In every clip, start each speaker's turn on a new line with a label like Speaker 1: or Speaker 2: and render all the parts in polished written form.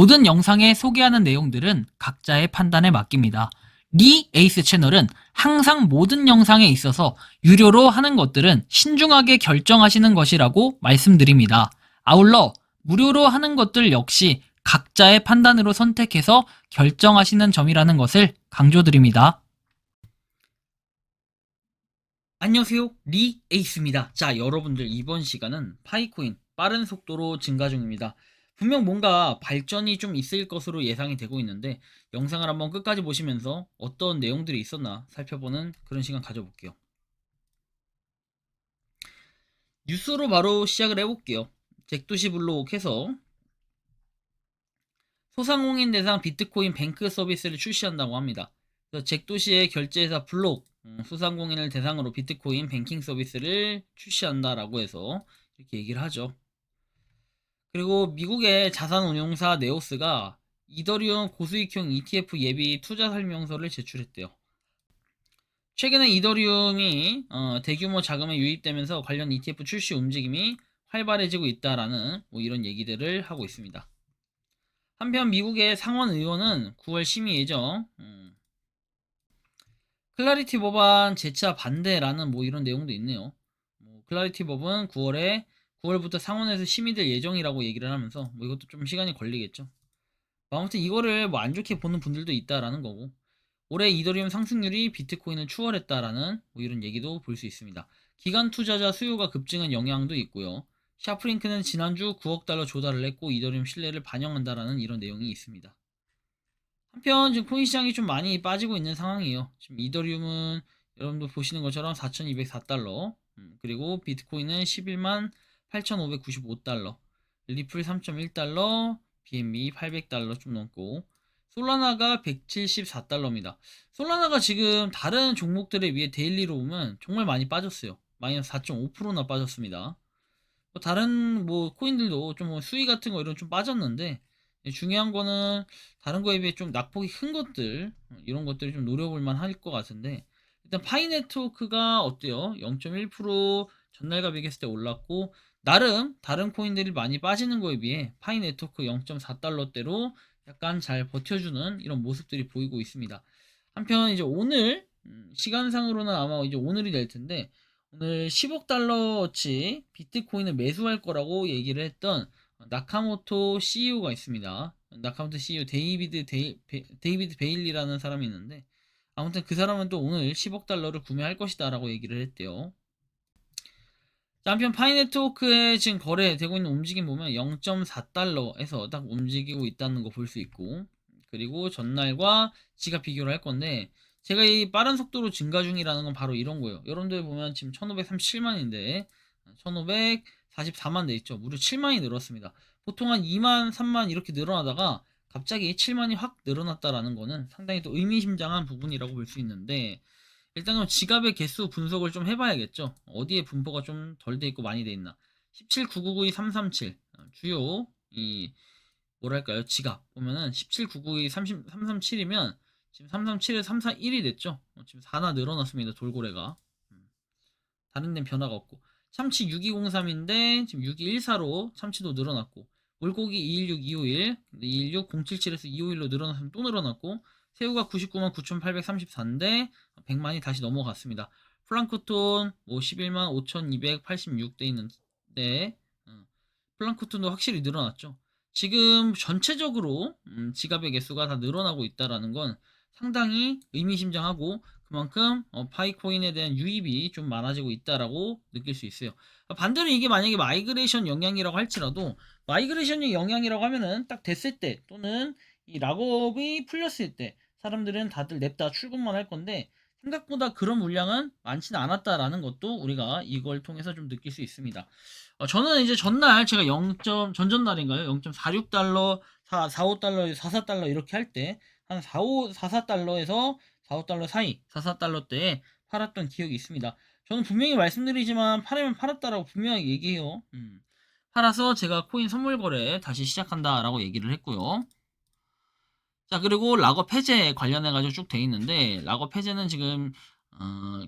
Speaker 1: 모든 영상에 소개하는 내용들은 각자의 판단에 맡깁니다. 리 에이스 채널은 항상 모든 영상에 있어서 유료로 하는 것들은 신중하게 결정하시는 것이라고 말씀드립니다. 아울러 무료로 하는 것들 역시 각자의 판단으로 선택해서 결정하시는 점이라는 것을 강조드립니다. 안녕하세요, 리 에이스입니다. 자, 여러분들 이번 시간은 파이코인 빠른 속도로 증가 중입니다. 분명 뭔가 발전이 좀 있을 것으로 예상이 되고 있는데 영상을 한번 끝까지 보시면서 어떤 내용들이 있었나 살펴보는 그런 시간 가져볼게요. 뉴스로 바로 시작을 해볼게요. 잭도시 블록 해서 소상공인 대상 비트코인 뱅크 서비스를 출시한다고 합니다. 그래서 잭도시의 결제회사 블록 소상공인을 대상으로 비트코인 뱅킹 서비스를 출시한다라고 해서 이렇게 얘기를 하죠. 그리고 미국의 자산운용사 네오스가 이더리움 고수익형 ETF 예비 투자 설명서를 제출했대요. 최근에 이더리움이 대규모 자금에 유입되면서 관련 ETF 출시 움직임이 활발해지고 있다라는 이런 얘기들을 하고 있습니다. 한편 미국의 상원 의원은 9월 심의 예정 클라리티 법안 재차 반대라는 이런 내용도 있네요. 클라리티 법은 9월부터 상원에서 심의될 예정이라고 얘기를 하면서 이것도 좀 시간이 걸리겠죠. 아무튼 이거를 안 좋게 보는 분들도 있다라는 거고, 올해 이더리움 상승률이 비트코인을 추월했다라는 이런 얘기도 볼 수 있습니다. 기관 투자자 수요가 급증한 영향도 있고요. 샤프링크는 지난주 9억 달러 조달을 했고 이더리움 신뢰를 반영한다라는 이런 내용이 있습니다. 한편 지금 코인 시장이 좀 많이 빠지고 있는 상황이에요. 지금 이더리움은 여러분들 보시는 것처럼 4,204달러, 그리고 비트코인은 11만 8,595달러, 리플 3.1달러, BNB 800달러 좀 넘고, 솔라나가 174달러입니다. 솔라나가 지금 다른 종목들에 비해 데일리로 보면 정말 많이 빠졌어요. 마이너스 4.5%나 빠졌습니다. 다른 코인들도 좀 수위 같은 거 이런 좀 빠졌는데, 중요한 거는 다른 거에 비해 좀 낙폭이 큰 것들, 이런 것들이 좀 노려볼 만할 것 같은데, 일단 파이 네트워크가 어때요? 0.1% 전날과 비교했을 때 올랐고, 나름 다른 코인들이 많이 빠지는 거에 비해 파이 네트워크 0.4달러대로 약간 잘 버텨주는 이런 모습들이 보이고 있습니다. 한편 이제 오늘 시간상으로는 아마 이제 오늘이 될 텐데, 오늘 10억 달러어치 비트코인을 매수할 거라고 얘기를 했던 나카모토 CEO가 있습니다. 나카모토 CEO 데이비드 베일리라는 사람이 있는데, 아무튼 그 사람은 또 오늘 10억 달러를 구매할 것이다 라고 얘기를 했대요. 자, 한편 파이 네트워크에 지금 거래되고 있는 움직임 보면 0.4달러에서 딱 움직이고 있다는 거 볼 수 있고, 그리고 전날과 지가 비교를 할 건데, 제가 이 빠른 속도로 증가 중이라는 건 바로 이런 거예요. 여러분들 보면 지금 1537만인데 1544만 돼 있죠. 무려 7만이 늘었습니다. 보통 한 2만 3만 이렇게 늘어나다가 갑자기 7만이 확 늘어났다라는 거는 상당히 또 의미심장한 부분이라고 볼 수 있는데, 일단 그럼 지갑의 개수 분석을 좀 해봐야겠죠. 어디에 분포가 좀 덜 돼 있고 많이 돼 있나. 179992337 주요 이 뭐랄까요, 지갑 보면은 179992337이면 지금 337에서 341이 됐죠. 지금 4나 늘어났습니다. 돌고래가. 다른 데는 변화가 없고, 참치 6203인데 지금 6214로 참치도 늘어났고, 물고기 216251 216 077에서 251로 늘어났으면 또 늘어났고, 새우가 99만 9834인데 100만이 다시 넘어갔습니다. 플랑크톤 11만 5286돼 있는데 플랑크톤도 확실히 늘어났죠. 지금 전체적으로 지갑의 개수가 다 늘어나고 있다라는 건 상당히 의미심장하고, 그만큼 파이코인에 대한 유입이 좀 많아지고 있다라고 느낄 수 있어요. 반대로 이게 만약에 마이그레이션 영향이라고 할지라도, 마이그레이션의 영향이라고 하면은 딱 됐을 때, 또는 이 락업이 풀렸을 때 사람들은 다들 냅다 출근만 할 건데, 생각보다 그런 물량은 많지는 않았다라는 것도 우리가 이걸 통해서 좀 느낄 수 있습니다. 저는 이제 전날 제가 전전날인가요? 0.46달러, 45달러, 44달러 이렇게 할 때, 한 44달러에서 45달러 사이, 44달러대에 팔았던 기억이 있습니다. 저는 분명히 말씀드리지만 팔으면 팔았다라고 분명히 얘기해요. 팔아서 제가 코인 선물 거래 다시 시작한다라고 얘기를 했고요. 자, 그리고 락업 해제 관련해가지고 쭉 돼 있는데, 락업 해제는 지금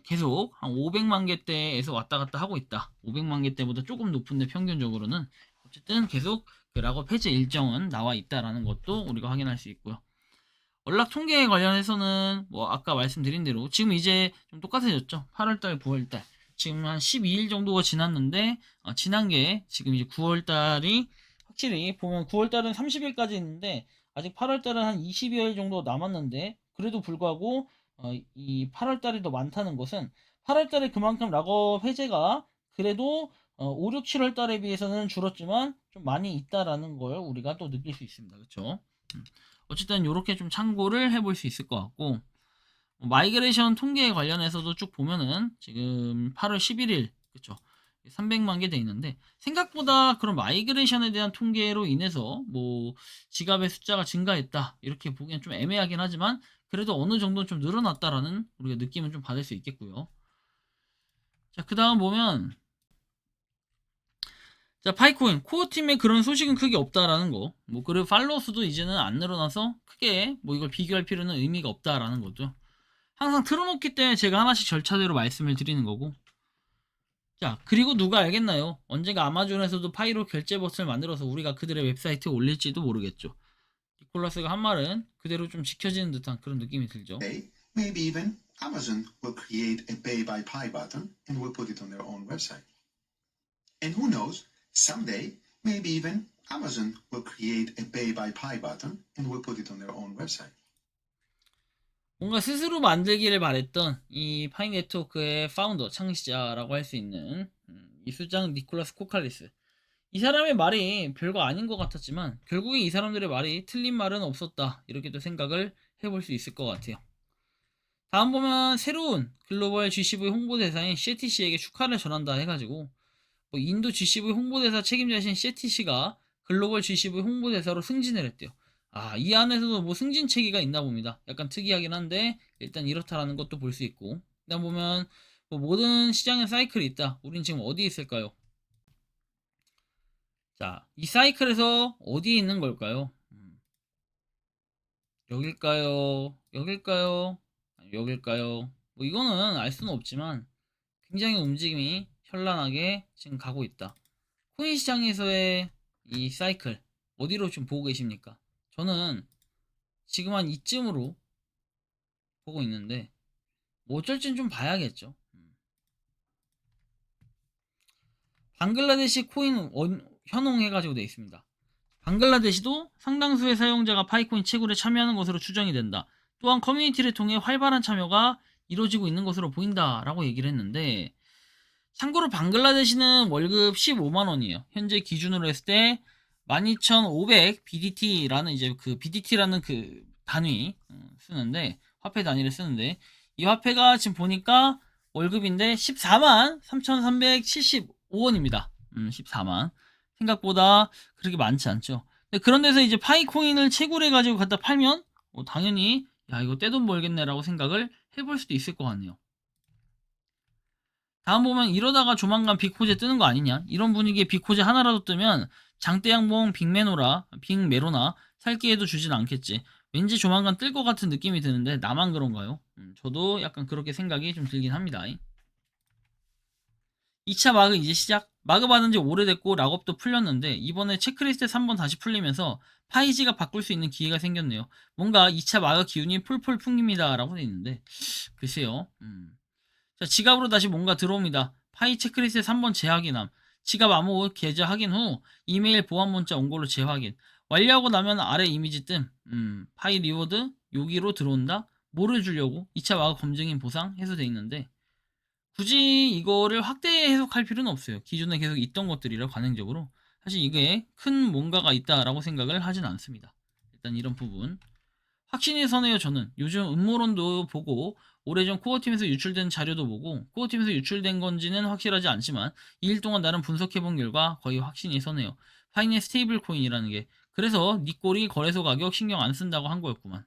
Speaker 1: 계속 한 500만 개대에서 왔다 갔다 하고 있다. 500만 개대보다 조금 높은데 평균적으로는 어쨌든 계속 그 락업 해제 일정은 나와 있다라는 것도 우리가 확인할 수 있고요. 연락 통계에 관련해서는 뭐 아까 말씀드린 대로 지금 이제 좀 똑같아졌죠. 8월달, 9월달. 지금 한 12일 정도가 지났는데 지난 게 지금 이제 9월달이 확실히 보면 9월달은 30일까지 있는데 아직 8월달은 한 20여일 정도 남았는데 그래도 불구하고 이 8월달이 더 많다는 것은 8월달에 그만큼 락업 해제가 그래도 5, 6, 7월달에 비해서는 줄었지만 좀 많이 있다라는 걸 우리가 또 느낄 수 있습니다. 그렇죠? 어쨌든 이렇게 좀 참고를 해볼 수 있을 것 같고 마이그레이션 통계에 관련해서도 쭉 보면은 지금 8월 11일 그쵸 300만 개 돼 있는데 생각보다 그런 마이그레이션에 대한 통계로 인해서 뭐 지갑의 숫자가 증가했다 이렇게 보기엔 좀 애매하긴 하지만 그래도 어느 정도 좀 늘어났다라는 우리가 느낌은 좀 받을 수 있겠고요. 자, 그 다음 보면 자, 파이코인 코어 팀에 그런 소식은 크게 없다라는 거. 뭐 그리고 팔로워 수도 이제는 안 늘어나서 크게 뭐 이걸 비교할 필요는 의미가 없다라는 거죠. 항상 틀어놓기 때문에 제가 하나씩 절차대로 말씀을 드리는 거고. 자, 그리고 누가 알겠나요? 언젠가 아마존에서도 파이로 결제 버튼을 만들어서 우리가 그들의 웹사이트에 올릴지도 모르겠죠. 니콜라스가 한 말은 그대로 좀 지켜지는 듯한 그런 느낌이 들죠.
Speaker 2: Maybe even Amazon will create a pay by Pi button and will put it on their own website. And who knows, someday, maybe even Amazon will create a pay by Pi button and will put it on their own website.
Speaker 1: 뭔가 스스로 만들기를 바랬던 이 파이 네트워크의 파운더, 창시자라고 할 수 있는 이 수장 니콜라스 코칼리스. 이 사람의 말이 별거 아닌 것 같았지만 결국에 이 사람들의 말이 틀린 말은 없었다. 이렇게 또 생각을 해볼 수 있을 것 같아요. 다음 보면 새로운 글로벌 GCV 홍보대사인 셰티씨에게 축하를 전한다 해가지고 뭐 인도 GCV 홍보대사 책임자신 셰티씨가 글로벌 GCV 홍보대사로 승진을 했대요. 아, 이 안에서도 뭐 승진 체계가 있나 봅니다. 약간 특이하긴 한데 일단 이렇다라는 것도 볼 수 있고 그다음 보면 뭐 모든 시장에 사이클이 있다. 우린 지금 어디에 있을까요? 자, 이 사이클에서 어디에 있는 걸까요? 여길까요? 여길까요? 아니, 여길까요? 뭐 이거는 알 수는 없지만 굉장히 움직임이 현란하게 지금 가고 있다. 코인 시장에서의 이 사이클 어디로 좀 보고 계십니까? 저는 지금 한 이쯤으로 보고 있는데 뭐 어쩔진 좀 봐야겠죠. 방글라데시 코인 현홍 해가지고 되어 있습니다. 방글라데시도 상당수의 사용자가 파이코인 채굴에 참여하는 것으로 추정이 된다. 또한 커뮤니티를 통해 활발한 참여가 이루어지고 있는 것으로 보인다라고 얘기를 했는데 참고로 방글라데시는 월급 15만 원이에요. 현재 기준으로 했을 때 12,500 BDT라는 이제 그 BDT라는 그 단위 쓰는데 화폐 단위를 쓰는데 이 화폐가 지금 보니까 월급인데 14만 3,375원입니다. 14만. 생각보다 그렇게 많지 않죠. 그런 데서 이제 파이코인을 채굴해가지고 갖다 팔면 당연히 야 이거 떼돈 벌겠네라고 생각을 해볼 수도 있을 것 같네요. 다음 보면 이러다가 조만간 빅호재 뜨는 거 아니냐 이런 분위기에 빅호재 하나라도 뜨면 장대양봉 빅메로나 살 기회도 주진 않겠지. 왠지 조만간 뜰 것 같은 느낌이 드는데 나만 그런가요? 저도 약간 그렇게 생각이 좀 들긴 합니다. 2차 마그 이제 시작. 마그 받은 지 오래됐고 락업도 풀렸는데 이번에 체크리스트 3번 다시 풀리면서 파이지가 바꿀 수 있는 기회가 생겼네요. 뭔가 2차 마그 기운이 풀풀 풍깁니다 라고 돼 있는데 글쎄요. 자, 지갑으로 다시 뭔가 들어옵니다. 파이 체크리스트 3번 재확인함. 지갑 암호 계좌 확인 후 이메일 보안 문자 온 걸로 재확인. 완료하고 나면 아래 이미지 뜸. 파이 리워드 여기로 들어온다. 뭐를 주려고? 2차 마그 검증인 보상 해서 돼 있는데 굳이 이거를 확대 해석할 필요는 없어요. 기존에 계속 있던 것들이라 관행적으로 사실 이게 큰 뭔가가 있다라고 생각을 하진 않습니다. 일단 이런 부분 확신이 서네요. 저는 요즘 음모론도 보고 오래전 코어팀에서 유출된 자료도 보고 코어팀에서 유출된 건지는 확실하지 않지만 2일 동안 나름 분석해본 결과 거의 확신이 서네요. 파이네 스테이블 코인이라는 게 그래서 니꼴이 거래소 가격 신경 안 쓴다고 한 거였구만.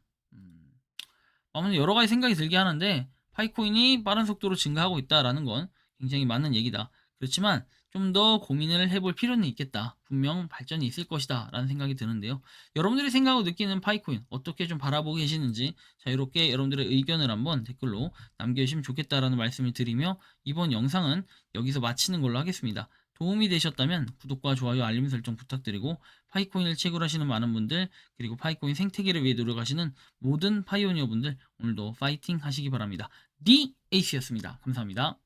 Speaker 1: 아무튼 여러 가지 생각이 들게 하는데 파이코인이 빠른 속도로 증가하고 있다라는 건 굉장히 맞는 얘기다. 그렇지만 좀 더 고민을 해볼 필요는 있겠다. 분명 발전이 있을 것이다 라는 생각이 드는데요. 여러분들이 생각하고 느끼는 파이코인 어떻게 좀 바라보고 계시는지 자유롭게 여러분들의 의견을 한번 댓글로 남겨주시면 좋겠다라는 말씀을 드리며 이번 영상은 여기서 마치는 걸로 하겠습니다. 도움이 되셨다면 구독과 좋아요, 알림 설정 부탁드리고 파이코인을 채굴하시는 많은 분들 그리고 파이코인 생태계를 위해 노력하시는 모든 파이오니어 분들 오늘도 파이팅 하시기 바랍니다. 디 에이스였습니다. 감사합니다.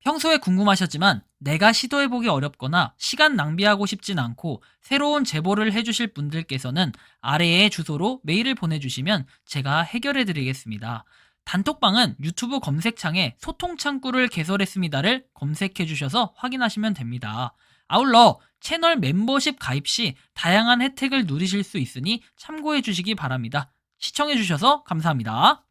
Speaker 1: 평소에 궁금하셨지만 내가 시도해보기 어렵거나 시간 낭비하고 싶진 않고 새로운 제보를 해주실 분들께서는 아래의 주소로 메일을 보내주시면 제가 해결해드리겠습니다. 단톡방은 유튜브 검색창에 소통창구를 개설했습니다를 검색해주셔서 확인하시면 됩니다. 아울러 채널 멤버십 가입 시 다양한 혜택을 누리실 수 있으니 참고해주시기 바랍니다. 시청해주셔서 감사합니다.